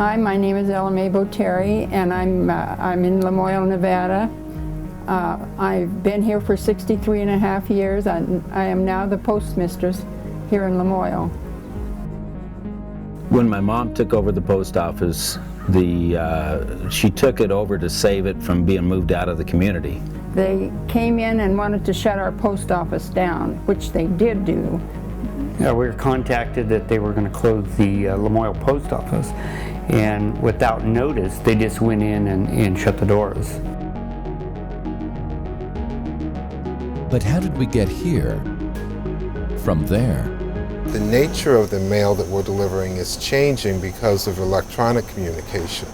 Hi, my name is Ella Mae Boteri, and I'm in Lamoille, Nevada. I've been here for 63 and a half years. I am now the postmistress here in Lamoille. When my mom took over the post office, she took it over to save it from being moved out of the community. They came in and wanted to shut our post office down, which they did do. We were contacted that they were going to close the Lamoille post office, and without notice, they just went in and shut the doors. But how did we get here from there? The nature of the mail that we're delivering is changing because of electronic communication.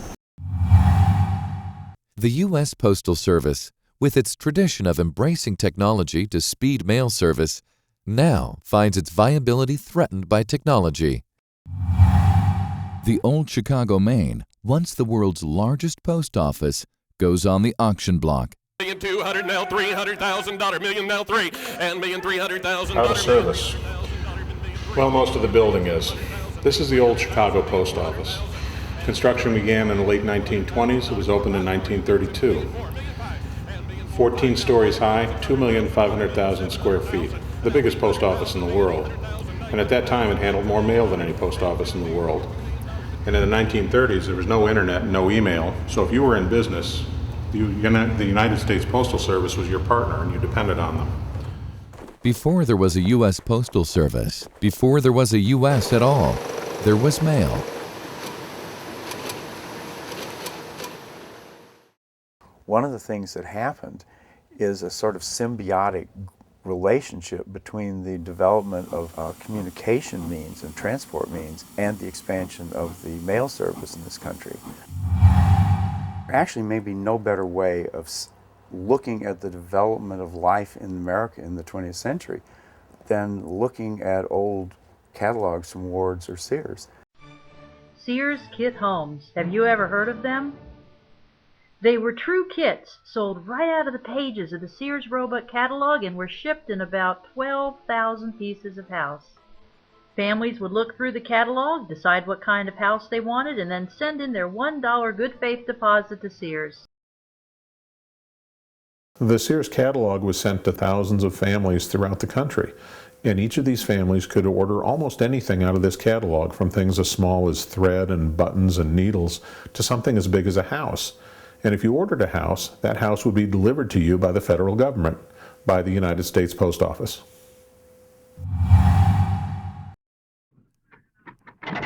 The U.S. Postal Service, with its tradition of embracing technology to speed mail service, now finds its viability threatened by technology. The old Chicago, Maine, once the world's largest post office, goes on the auction block. $1,200,000 now, $300,000, million now, $3 and $1,300,000. Out of service. Well, most of the building is. This is the old Chicago post office. Construction began in the late 1920s. It was opened in 1932. 14 stories high, 2,500,000 square feet. The biggest post office in the world. And at that time, it handled more mail than any post office in the world. And in the 1930s, there was no internet, no email. So if you were in business, the United States Postal Service was your partner and you depended on them. Before there was a U.S. Postal Service, before there was a U.S. at all, there was mail. One of the things that happened is a sort of symbiotic relationship between the development of communication means and transport means and the expansion of the mail service in this country. There actually may be no better way of looking at the development of life in America in the 20th century than looking at old catalogs from Ward's or Sears. Sears Kit Homes. Have you ever heard of them? They were true kits sold right out of the pages of the Sears Roebuck catalog and were shipped in about 12,000 pieces of house. Families would look through the catalog, decide what kind of house they wanted, and then send in their $1 good faith deposit to Sears. The Sears catalog was sent to thousands of families throughout the country, and each of these families could order almost anything out of this catalog, from things as small as thread and buttons and needles to something as big as a house. And if you ordered a house, that house would be delivered to you by the federal government, by the United States Post Office.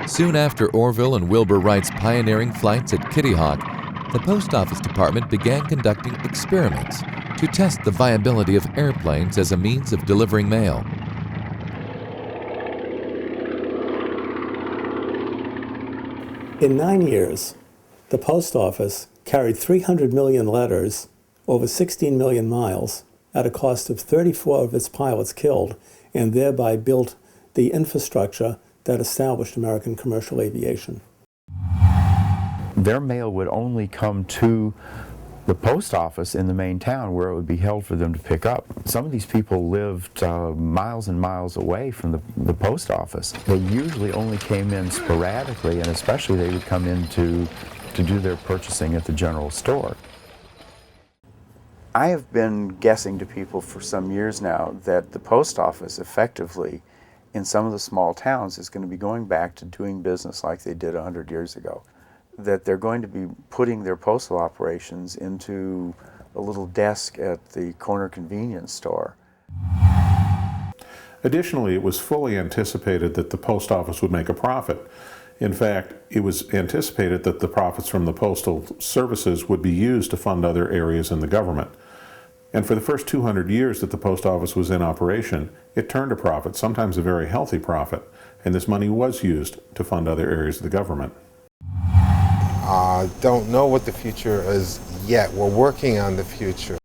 Soon after Orville and Wilbur Wright's pioneering flights at Kitty Hawk, the Post Office Department began conducting experiments to test the viability of airplanes as a means of delivering mail. In 9 years, the Post Office carried 300 million letters over 16 million miles at a cost of 34 of its pilots killed, and thereby built the infrastructure that established American commercial aviation. Their mail would only come to the post office in the main town where it would be held for them to pick up. Some of these people lived miles and miles away from the post office. They usually only came in sporadically, and especially they would come in to do their purchasing at the general store. I have been guessing to people for some years now that the post office effectively in some of the small towns is going to be going back to doing business like they did 100 years ago. That they're going to be putting their postal operations into a little desk at the corner convenience store. Additionally, it was fully anticipated that the post office would make a profit. In fact, it was anticipated that the profits from the postal services would be used to fund other areas in the government. And for the first 200 years that the post office was in operation, it turned a profit, sometimes a very healthy profit, and this money was used to fund other areas of the government. I don't know what the future is yet. We're working on the future.